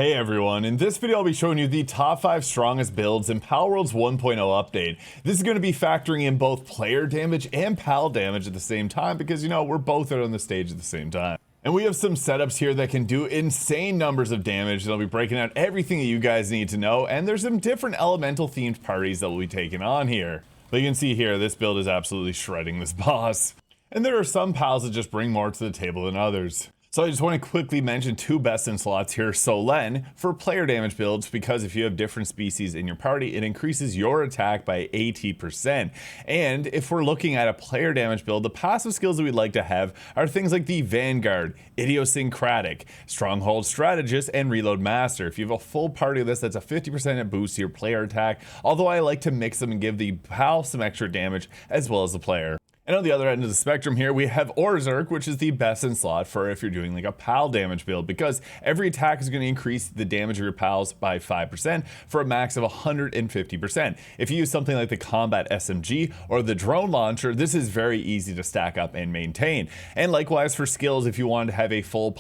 Hey everyone, in this video I'll be showing you the top 5 strongest builds in Palworld's 1.0 update. This is going to be factoring in both player damage and pal damage at the same time because, we're both out on the stage at the same time. And we have some setups here that can do insane numbers of damage, and I'll be breaking out everything that you guys need to know, and there's some different elemental themed parties that will be taken on here. But you can see here, this build is absolutely shredding this boss. And there are some pals that just bring more to the table than others. So I just want to quickly mention two best in slots here. Solen for player damage builds, because if you have different species in your party, it increases your attack by 80%. And if we're looking at a player damage build, the passive skills that we'd like to have are things like the Vanguard, Idiosyncratic, Stronghold Strategist, and Reload Master. If you have a full party of this, that's a 50% boost to your player attack, although I like to mix them and give the pal some extra damage as well as the player. And on the other end of the spectrum here, we have Orzhirk, which is the best in slot for if you're doing like a pal damage build, because every attack is going to increase the damage of your pals by 5% for a max of 150%. If you use something like the Combat SMG or the Drone Launcher, this is very easy to stack up and maintain. And likewise for skills, if you wanted to have a full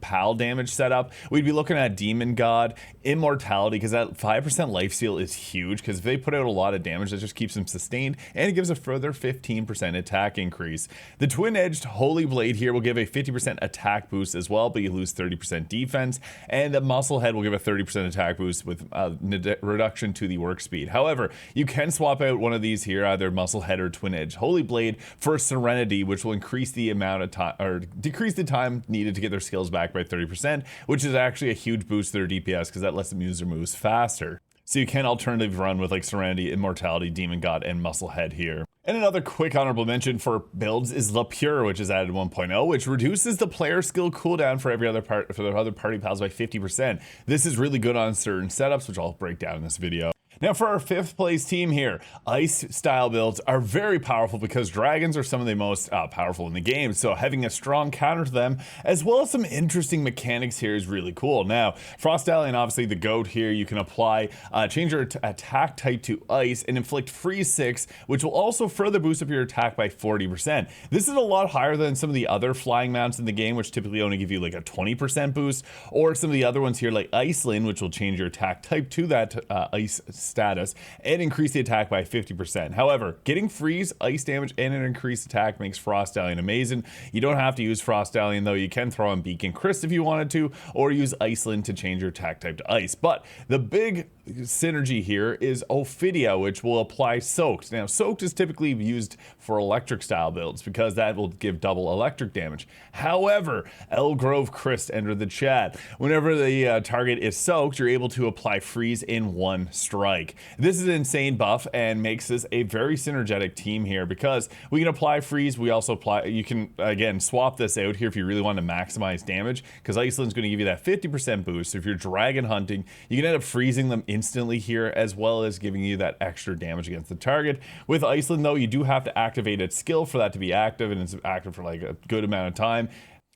pal damage setup, we'd be looking at Demon God, Immortality, because that 5% lifesteal is huge, because if they put out a lot of damage, that just keeps them sustained, and it gives a further 15% attack increase. The twin-edged Holy Blade here will give a 50% attack boost as well, but you lose 30% defense, and the Muscle Head will give a 30% attack boost with reduction to the work speed. However, you can swap out one of these here, either Muscle Head or twin-edged Holy Blade, for Serenity, which will increase the amount of time, or decrease the time needed to get their skills back by 30%, which is actually a huge boost to their DPS because that lets them use their moves faster. So you can alternatively run with like Serenity, Immortality, Demon God, and Muscle Head here. And another quick honorable mention for builds is La Pure, which is added 1.0, which reduces the player skill cooldown for every other part for the other party pals by 50%. This is really good on certain setups, which I'll break down in this video. Now for our 5th place team here, ice style builds are very powerful because dragons are some of the most powerful in the game, so having a strong counter to them as well as some interesting mechanics here is really cool. Now Frost Stallion, obviously the GOAT here, you can apply change your attack type to ice and inflict freeze 6, which will also further boost up your attack by 40%. This is a lot higher than some of the other flying mounts in the game, which typically only give you like a 20% boost, or some of the other ones here like Iceland, which will change your attack type to that ice status and increase the attack by 50%. However, getting freeze, ice damage, and an increased attack makes Frost Stallion amazing. You don't have to use Frost Stallion though. You can throw on Beacon Crest if you wanted to, or use Iceland to change your attack type to ice. But the big synergy here is Ophidia, which will apply Soaked. Now Soaked is typically used for electric style builds because that will give double electric damage. However, Elgrove Christ entered the chat. Whenever the target is soaked, you're able to apply freeze in one strike. This is an insane buff and makes this a very synergetic team here because we can apply freeze. We also apply, you can again swap this out here if you really want to maximize damage, because Iceland's going to give you that 50% boost. So if you're dragon hunting, you can end up freezing them instantly here, as well as giving you that extra damage against the target. With Iceland though, you do have to activate its skill for that to be active, and it's active for like a good amount of time.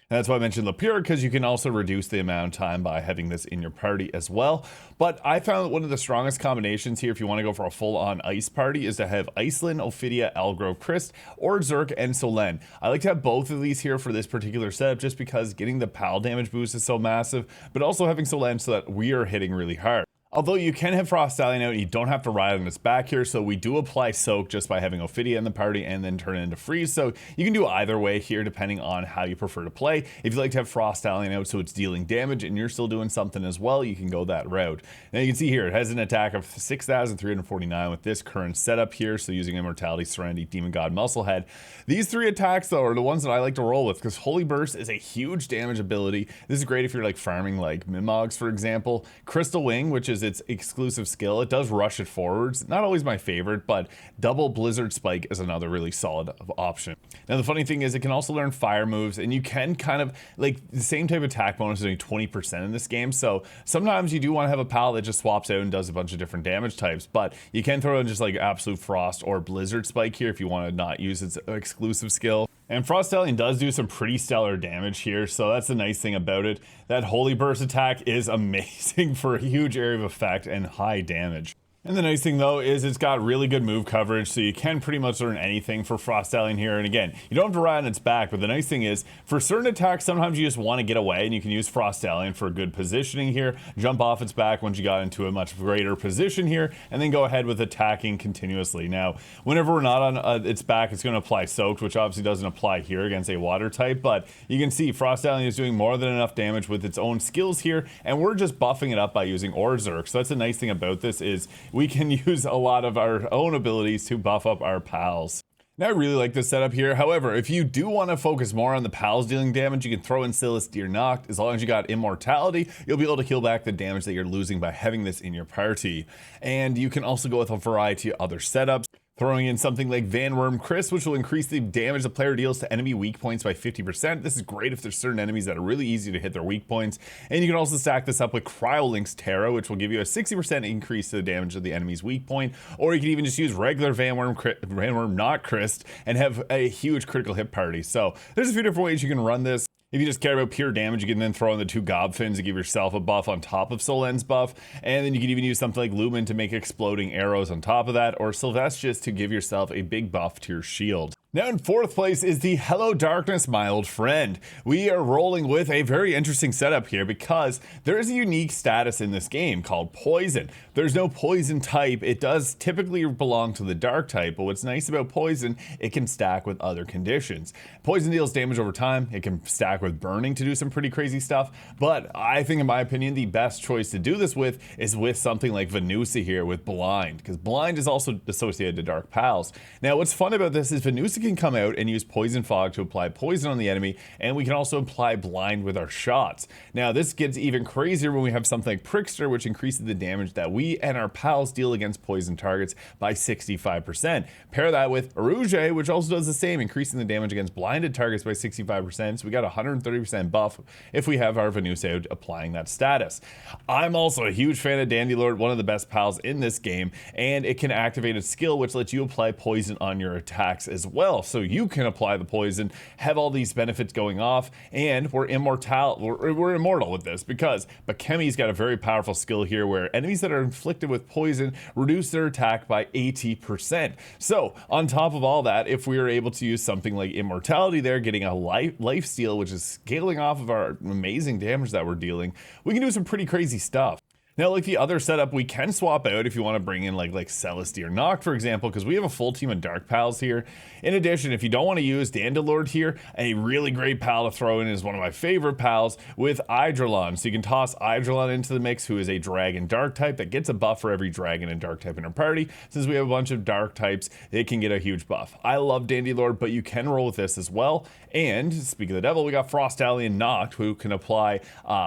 And that's why I mentioned La Pure, because you can also reduce the amount of time by having this in your party as well. But I found that one of the strongest combinations here, if you want to go for a full-on ice party, is to have Iceland, Ophidia, Elgrove Christ, Orzhirk, and Solen. I like to have both of these here for this particular setup, just because getting the pal damage boost is so massive, but also having Solen so that we are hitting really hard. Although you can have Frost Stallion out, you don't have to ride on its back here, so we do apply Soak just by having Ophidia in the party and then turn it into Freeze. So you can do either way here depending on how you prefer to play. If you like to have Frost Stallion out so it's dealing damage and you're still doing something as well, you can go that route. Now you can see here, it has an attack of 6,349 with this current setup here, so using Immortality, Serenity, Demon God, Muscle Head. These 3 attacks though are the ones that I like to roll with, because Holy Burst is a huge damage ability. This is great if you're like farming like Mimogs, for example. Crystal Wing, which is its exclusive skill, it does rush it forwards. Not always my favorite, but double Blizzard Spike is another really solid option. Now the funny thing is it can also learn fire moves, and you can kind of like the same type of attack bonus is doing 20% in this game, so sometimes you do want to have a pal that just swaps out and does a bunch of different damage types, but you can throw in just like Absolute Frost or Blizzard Spike here if you want to not use its exclusive skill. And Frost Stallion does do some pretty stellar damage here, so that's the nice thing about it. That Holy Burst attack is amazing for a huge area of effect and high damage. And the nice thing though is it's got really good move coverage, so you can pretty much learn anything for Frost Stallion here. And again, you don't have to ride on its back, but the nice thing is for certain attacks, sometimes you just want to get away and you can use Frost Stallion for good positioning here, jump off its back once you got into a much greater position here, and then go ahead with attacking continuously. Now, whenever we're not on its back, it's going to apply Soaked, which obviously doesn't apply here against a water type, but you can see Frost Stallion is doing more than enough damage with its own skills here, and we're just buffing it up by using Orzhok. So that's the nice thing about this is we can use a lot of our own abilities to buff up our pals. Now I really like this setup here. However, if you do want to focus more on the pals dealing damage, you can throw in Celesteer Noct. As long as you got Immortality, you'll be able to heal back the damage that you're losing by having this in your party. And you can also go with a variety of other setups. Throwing in something like Van Worm Chris, which will increase the damage the player deals to enemy weak points by 50%. This is great if there's certain enemies that are really easy to hit their weak points. And you can also stack this up with Cryolink's Terra, which will give you a 60% increase to the damage of the enemy's weak point. Or you can even just use regular Van Worm Not Christ and have a huge critical hit party. So there's a few different ways you can run this. If you just care about pure damage, you can then throw in the 2 Gobfins to give yourself a buff on top of Solen's buff. And then you can even use something like Lumen to make exploding arrows on top of that, or Sylvestius to give yourself a big buff to your shield. Now in 4th place is the Hello Darkness, My Old Friend. We are rolling with a very interesting setup here because there is a unique status in this game called Poison. There's no poison type. It does typically belong to the dark type, but what's nice about Poison, it can stack with other conditions. Poison deals damage over time. It can stack with Burning to do some pretty crazy stuff, but I think in my opinion the best choice to do this with is with something like Venusa here with Blind, because Blind is also associated to Dark Pals. Now what's fun about this is Venusa can come out and use Poison Fog to apply poison on the enemy, and we can also apply Blind with our shots. Now this gets even crazier when we have something like Prickster, which increases the damage that we and our pals deal against poison targets by 65%. Pair that with Rouge, which also does the same, increasing the damage against blinded targets by 65%, so we got 130% buff if we have our Venusa out applying that status. I'm also a huge fan of Dandylord, one of the best pals in this game, and it can activate a skill which lets you apply poison on your attacks as well. So you can apply the poison, have all these benefits going off, and we're immortal with this because Bakemi's got a very powerful skill here where enemies that are inflicted with poison reduce their attack by 80%. So on top of all that, if we are able to use something like Immortality there, getting a life steal, which is scaling off of our amazing damage that we're dealing, we can do some pretty crazy stuff. Now, like the other setup, we can swap out if you want to bring in like Celesteer Noct, for example, because we have a full team of Dark Pals here. In addition, if you don't want to use Dandylord here, a really great pal to throw in is one of my favorite pals with Eidrolon. So you can toss Eidrolon into the mix, who is a Dragon Dark type that gets a buff for every Dragon and Dark type in our party. Since we have a bunch of Dark types, it can get a huge buff. I love Dandylord, but you can roll with this as well. And speaking of the devil, we got Frost Stallion Noct, who can apply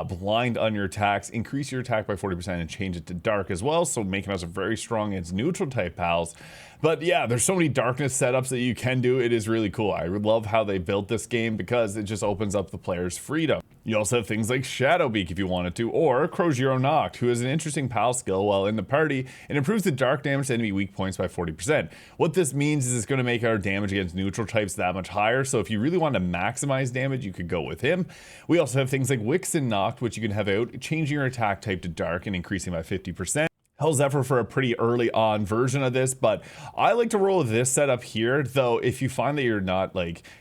Blind on your attacks, increase your attack by 40%, and change it to dark as well, so making us a very strong against neutral type pals. But yeah, there's so many darkness setups that you can do. It is really cool. I love how they built this game because it just opens up the player's freedom. You also have things like Shadowbeak if you wanted to, or Croziro Noct, who is an interesting pal skill while in the party and improves the dark damage to enemy weak points by 40%. What this means is it's going to make our damage against neutral types that much higher, so if you really want to maximize damage, you could go with him. We also have things like Wixen Noct, which you can have out, changing your attack type to dark and increasing by 50%. Hell Zephyr for a pretty early on version of this, but I like to roll with this setup here, though if you find that you're not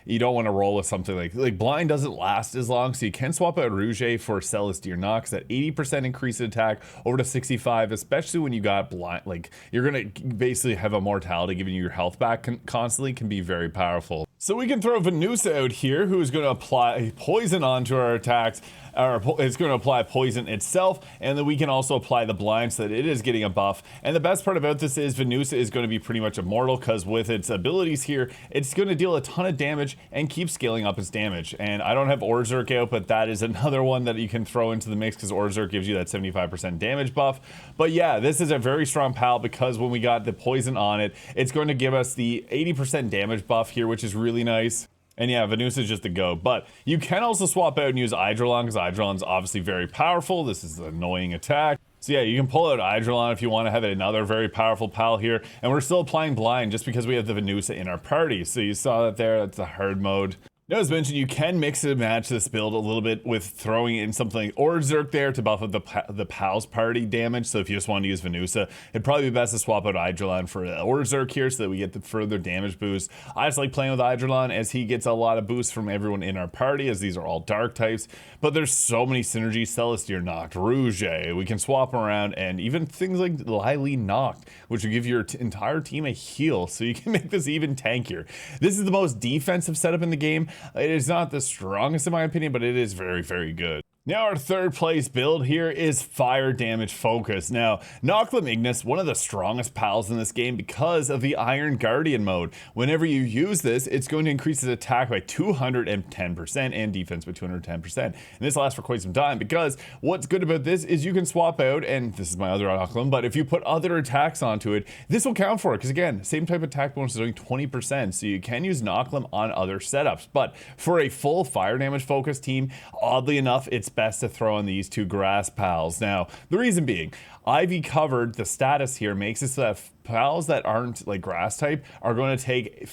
you don't want to roll with something like Blind doesn't last as long, so you can swap out Rouge for Celesteer Noct, that 80% increase in attack over to 65, especially when you got Blind, you're gonna basically have Immortality giving you your health back constantly, can be very powerful. So we can throw Venusa out here, who is going to apply poison onto our attacks, or it's going to apply poison itself, and then we can also apply the blind so that it is getting a buff. And the best part about this is Venusa is going to be pretty much immortal, because with its abilities here, it's going to deal a ton of damage and keep scaling up its damage. And I don't have Orzhok out, but that is another one that you can throw into the mix, because Orzhok gives you that 75% damage buff. But yeah, this is a very strong pal, because when we got the poison on it, it's going to give us the 80% damage buff here, which is really nice. And yeah, Venusa is just a go. But you can also swap out and use Eidrolon, because Eidrolon's obviously very powerful. This is an annoying attack. So yeah, you can pull out Eidrolon if you want to have another very powerful pal here. And we're still applying blind just because we have the Venusa in our party. So you saw that there, that's the hard mode. Now, as mentioned, you can mix and match this build a little bit with throwing in something like Orzhok there to buff up the Pal's party damage. So if you just want to use Venusa, it'd probably be best to swap out Idrolon for Orzhok here so that we get the further damage boost. I just like playing with Idrolon as he gets a lot of boosts from everyone in our party, as these are all dark types. But there's so many synergies. Celestia Noct, Rouge, we can swap them around, and even things like Lily Noct, which will give your entire team a heal, so you can make this even tankier. This is the most defensive setup in the game. It is not the strongest in my opinion, but it is very, very good. Now our third place build here is fire damage focus. Now, Noclim Ignis, one of the strongest pals in this game because of the Iron Guardian mode. Whenever you use this, it's going to increase its attack by 210% and defense by 210%. And this lasts for quite some time because what's good about this is you can swap out, and this is my other Noclim, but if you put other attacks onto it, this will count for it because again, same type of attack bonus is doing 20%, so you can use Noclim on other setups. But for a full fire damage focus team, oddly enough, it's best to throw in these two grass pals. Now, the reason being, Ivy covered, the status here makes it so that pals that aren't like grass type are going to take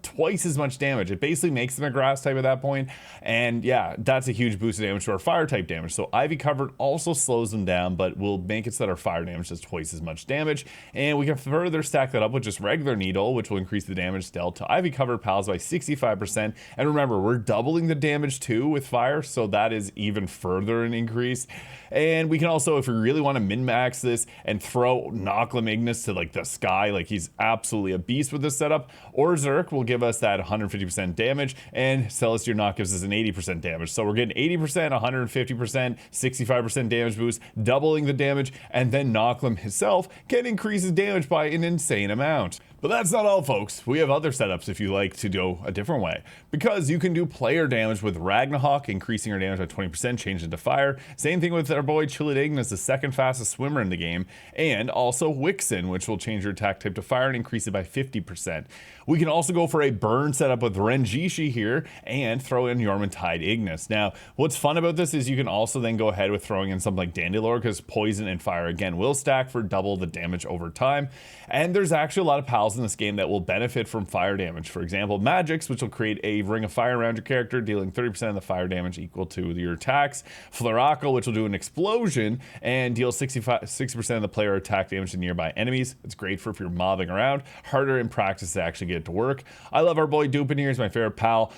twice as much damage. It basically makes them a grass type at that point, and yeah, that's a huge boost of damage to our fire type damage. So Ivy covered also slows them down, but will make it so that our fire damage does twice as much damage, and we can further stack that up with just regular needle, which will increase the damage dealt to Ivy covered pals by 65%. And remember, we're doubling the damage too with fire, so that is even further an increase. And we can also, if we really want to min-max this and throw Noclim Ignis to like the sky, like he's absolutely a beast with this setup, Orzhok will give us that 150% damage, and Celestia Noct gives us an 80% damage. So we're getting 80%, 150%, 65% damage boost, doubling the damage, and then Noclim himself can increase his damage by an insane amount. But that's not all, folks. We have other setups if you like to go a different way, because you can do player damage with Ragnarok, increasing our damage by 20%, change into fire. Same thing with our boy Chilled Ignis, the second fastest swimmer in the game, and also Wixen, which will change your attack type to fire and increase it by 50%. We can also go for a burn setup with Renjishi here and throw in Yormantide Ignis. Now, what's fun about this is you can also then go ahead with throwing in something like Dandelion, because poison and fire again will stack for double the damage over time. And there's actually a lot of pals in this game that will benefit from fire damage. For example, Magix, which will create a ring of fire around your character, dealing 30% of the fire damage equal to your attacks. Fluracle, which will do an explosion and deal 60% of the player attack damage to nearby enemies. It's great for if you're mobbing around. Harder in practice to actually get it to work. I love our boy Dupin here. He's my favorite pal.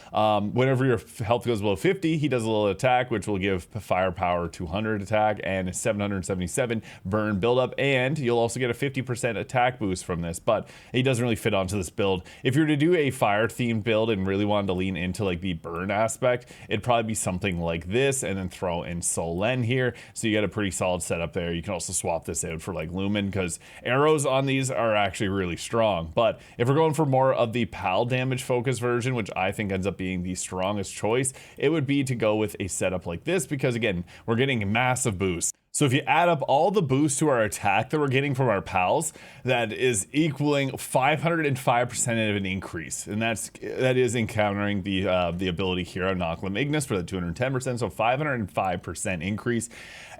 Whenever your health goes below 50, he does a little attack, which will give firepower 200 attack and 777 burn buildup, and you'll also get a 50% attack boost from this, but he doesn't really fit onto this build. If you're to do a fire themed build and really wanted to lean into like the burn aspect, it'd probably be something like this, and then throw in Solen here, so you get a pretty solid setup there. You can also swap this out for like Lumen, because arrows on these are actually really strong. But if we're going for more of the pal damage focus version, which I think ends up being the strongest choice, it would be to go with a setup like this, because again, we're getting massive boosts. So if you add up all the boosts to our attack that we're getting from our pals, that is equaling 505% of an increase, and that is encountering the ability here on Noclim Ignis for the 210%, so 505% increase.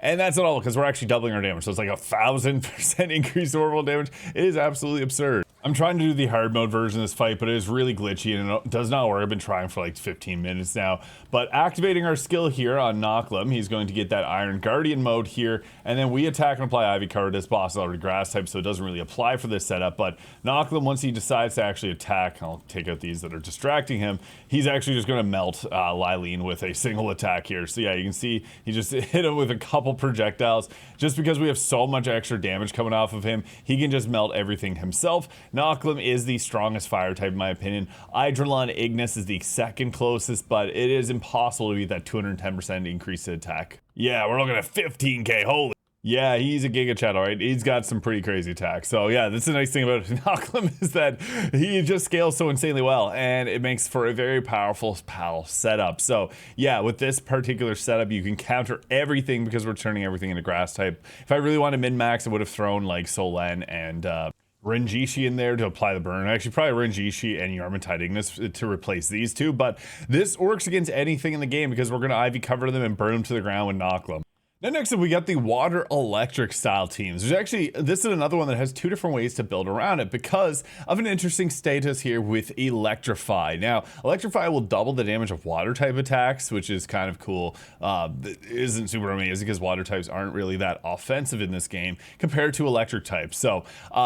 And that's not all, because we're actually doubling our damage, so it's like 1,000% increase in overall damage. It is absolutely absurd. I'm trying to do the hard mode version of this fight, but it is really glitchy and it does not work. I've been trying for like 15 minutes now. But activating our skill here on Noclim, he's going to get that Iron Guardian mode here, and then we attack and apply Ivy Cover. This boss is already grass type, so it doesn't really apply for this setup. But Noclim, once he decides to actually attack, I'll take out these that are distracting him, he's actually just going to melt Lylene with a single attack here. So yeah, you can see he just hit him with a couple projectiles. Just because we have so much extra damage coming off of him, he can just melt everything himself. Noclim is the strongest fire type in my opinion. Idrolon Ignis is the second closest, but it is impossible to beat that 210% increase in attack. Yeah, we're looking at 15k, holy. Yeah, he's a Giga Chat, alright. He's got some pretty crazy attacks. So yeah, that's the nice thing about Noclim is that he just scales so insanely well, and it makes for a very powerful pal setup. So yeah, with this particular setup, you can counter everything because we're turning everything into grass type. If I really wanted min-max, I would have thrown like Solen and Renjishi in there to apply the burn. Actually, probably Renjishi and Yormantide Ignis to replace these two, but this works against anything in the game because we're going to Ivy cover them and burn them to the ground with Noclim. Now next up, we got the water electric style teams. This is another one that has two different ways to build around it because of an interesting status here with Electrify. Now, Electrify will double the damage of water type attacks, which is kind of cool. It isn't super amazing because water types aren't really that offensive in this game compared to electric types. So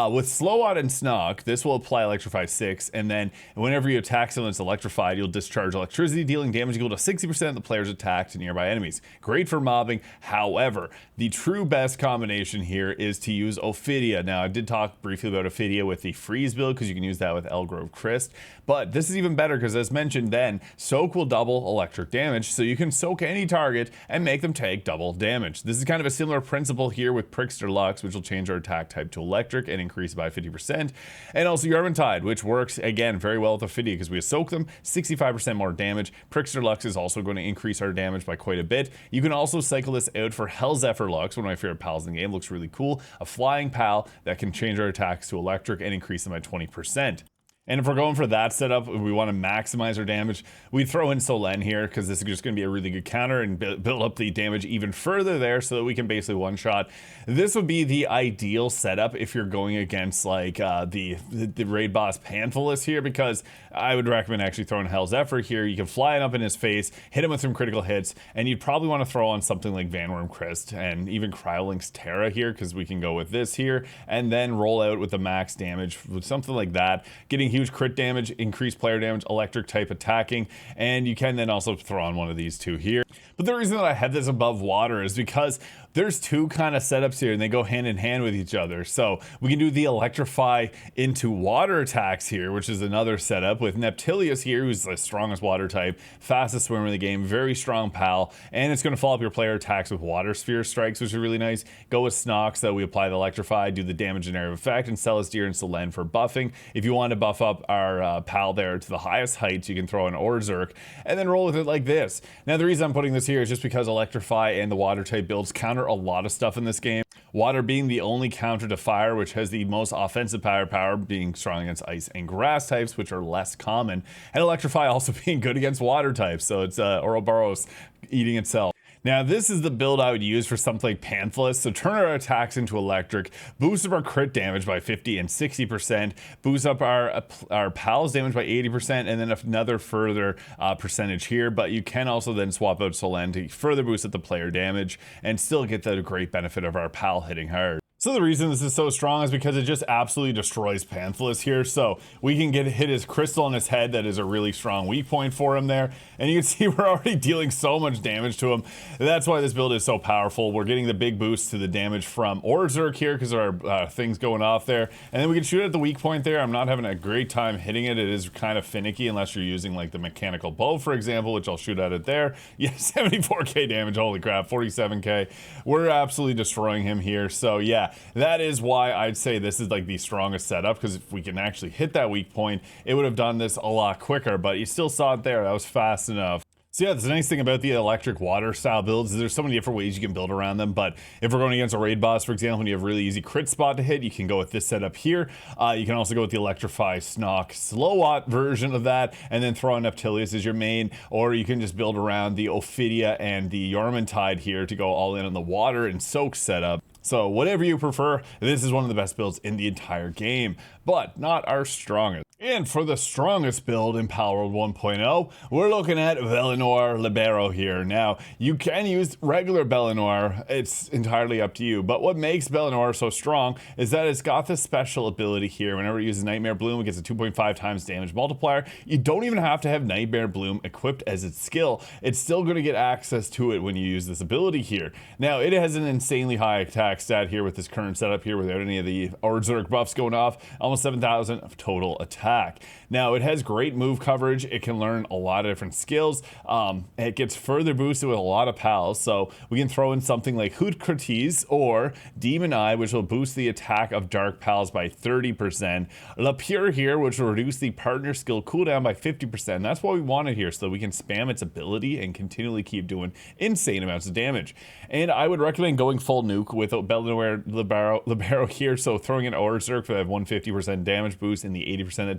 with Slowot and Snog, this will apply Electrify 6, and then whenever you attack someone that's electrified, you'll discharge electricity, dealing damage equal to 60% of the player's attack to nearby enemies. Great for mobbing. However, the true best combination here is to use Ophidia. Now, I did talk briefly about Ophidia with the freeze build because you can use that with Elgrove Christ, but this is even better because, as mentioned, then Soak will double electric damage, so you can soak any target and make them take double damage. This is kind of a similar principle here with Prickster Lux, which will change our attack type to electric and increase by 50%, and also Yarmantide, which works again very well with Ophidia because we soak them 65% more damage. Prickster Lux is also going to increase our damage by quite a bit. You can also cycle this out for Hell Zephyr Lux, one of my favorite pals in the game. Looks really cool. A flying pal that can change our attacks to electric and increase them by 20%. And if we're going for that setup, we want to maximize our damage, we throw in Solen here because this is just going to be a really good counter and build up the damage even further there so that we can basically one-shot. This would be the ideal setup if you're going against like the raid boss Panthalus here, because I would recommend actually throwing Hell Zephyr here. You can fly it up in his face, hit him with some critical hits, and you'd probably want to throw on something like Vanworm Christ and even Cryolink's Terra here because we can go with this here and then roll out with the max damage with something like that, getting huge crit damage, increased player damage, electric type attacking, and you can then also throw on one of these two here. But the reason that I have this above water is because there's two kind of setups here and they go hand in hand with each other. So we can do the electrify into water attacks here, which is another setup with Neptilius here, who's the strongest water type, fastest swimmer in the game, very strong pal, and it's going to follow up your player attacks with water sphere strikes, which are really nice. Go with Snox, so we apply the electrify, do the damage and area of effect, and Celestir and Solen for buffing. If you want to buff up our pal there to the highest heights, you can throw an Orzerk and then roll with it like this. Now the reason I'm putting this here is just because electrify and the water type builds counter a lot of stuff in this game. Water being the only counter to fire, which has the most offensive power being strong against ice and grass types, which are less common, and electrify also being good against water types, so it's Ouroboros eating itself. Now, this is the build I would use for something like Panthalus. So turn our attacks into electric, boost up our crit damage by 50 and 60%, boost up our pal's damage by 80%, and then another further percentage here. But you can also then swap out Solen to further boost up the player damage and still get the great benefit of our pal hitting hard. So the reason this is so strong is because it just absolutely destroys Panthalus here. So we can hit his crystal on his head. That is a really strong weak point for him there. And you can see we're already dealing so much damage to him. That's why this build is so powerful. We're getting the big boost to the damage from Orzerk here because our things going off there. And then we can shoot at the weak point there. I'm not having a great time hitting it. It is kind of finicky unless you're using like the mechanical bow, for example, which I'll shoot at it there. Yeah, 74k damage. Holy crap, 47k. We're absolutely destroying him here. So yeah, that is why I'd say this is like the strongest setup, because if we can actually hit that weak point, it would have done this a lot quicker, but you still saw it there. That was fast enough. So yeah, the nice thing about the electric water style builds is there's so many different ways you can build around them. But if we're going against a raid boss, for example, and you have a really easy crit spot to hit, you can go with this setup here. You can also go with the electrify Snock Slowot version of that, and then throw on Neptilius as your main, or you can just build around the Ophidia and the Yarmantide here to go all in on the water and soak setup. So whatever you prefer, this is one of the best builds in the entire game, but not our strongest. And for the strongest build in Palworld 1.0, we're looking at Bellanoir Libero here. Now, you can use regular Bellanoir, it's entirely up to you, but what makes Bellanoir so strong is that it's got this special ability here. Whenever it uses Nightmare Bloom, it gets a 2.5 times damage multiplier. You don't even have to have Nightmare Bloom equipped as its skill. It's still going to get access to it when you use this ability here. Now, it has an insanely high attack stat here with this current setup here without any of the Orzerk buffs going off, almost 7,000 of total attack. Now, it has great move coverage. It can learn a lot of different skills. It gets further boosted with a lot of pals, so we can throw in something like Hootkrates or Demon Eye, which will boost the attack of dark pals by 30%. La Pure here, which will reduce the partner skill cooldown by 50%. That's what we wanted here, so that we can spam its ability and continually keep doing insane amounts of damage. And I would recommend going full nuke with Bellanoir Libero here, so throwing in Orzerk for that 150% damage boost and the 80%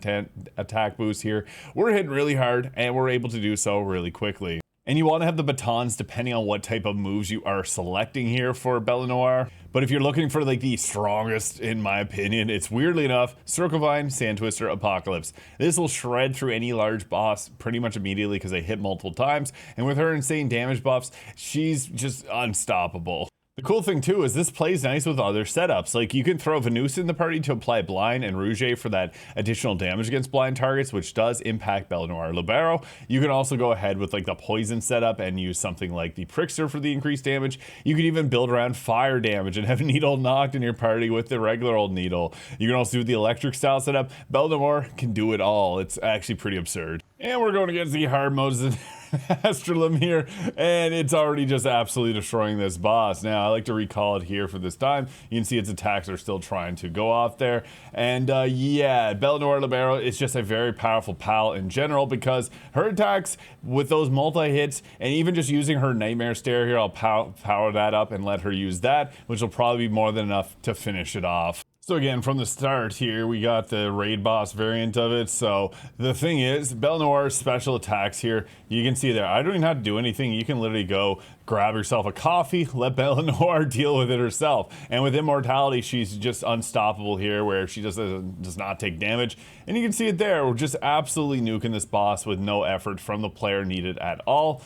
attack boost here. We're hitting really hard, and we're able to do so really quickly. And you want to have the batons depending on what type of moves you are selecting here for Bellanoir. But if you're looking for like the strongest, in my opinion, it's weirdly enough, Circle Vine, Sand Twister, Apocalypse. This will shred through any large boss pretty much immediately because they hit multiple times. And with her insane damage buffs, she's just unstoppable. The cool thing too is this plays nice with other setups. Like you can throw Venus in the party to apply Blind and Rouge for that additional damage against blind targets, which does impact Bellanoir Libero. You can also go ahead with like the poison setup and use something like the Prickster for the increased damage. You can even build around fire damage and have Needle knocked in your party with the regular old Needle. You can also do the electric style setup. Bellanoir can do it all. It's actually pretty absurd. And we're going against the hard modes in Astrolum here, and it's already just absolutely destroying this boss. Now, I like to recall it here for this time. You can see its attacks are still trying to go off there. And yeah, Bellanoir Libero is just a very powerful pal in general because her attacks with those multi-hits and even just using her Nightmare Stare here, I'll power that up and let her use that, which will probably be more than enough to finish it off. So again, from the start here, we got the raid boss variant of it. So the thing is, Bellanoir's special attacks here, you can see there, I don't even have to do anything. You can literally go grab yourself a coffee, let Bellanoir deal with it herself. And with Immortality, she's just unstoppable here where she just does not take damage. And you can see it there, we're just absolutely nuking this boss with no effort from the player needed at all.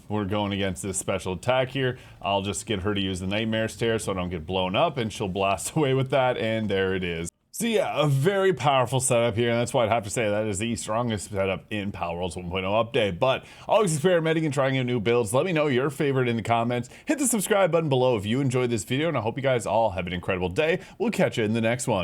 We're going against this special attack here. I'll just get her to use the Nightmare Stare so I don't get blown up and she'll blast away with that. And there it is. So yeah, a very powerful setup here, and that's why I'd have to say that is the strongest setup in Palworld's 1.0 update. But always experimenting and trying out new builds. Let me know your favorite in the comments. Hit the subscribe button below if you enjoyed this video, and I hope you guys all have an incredible day. We'll catch you in the next one.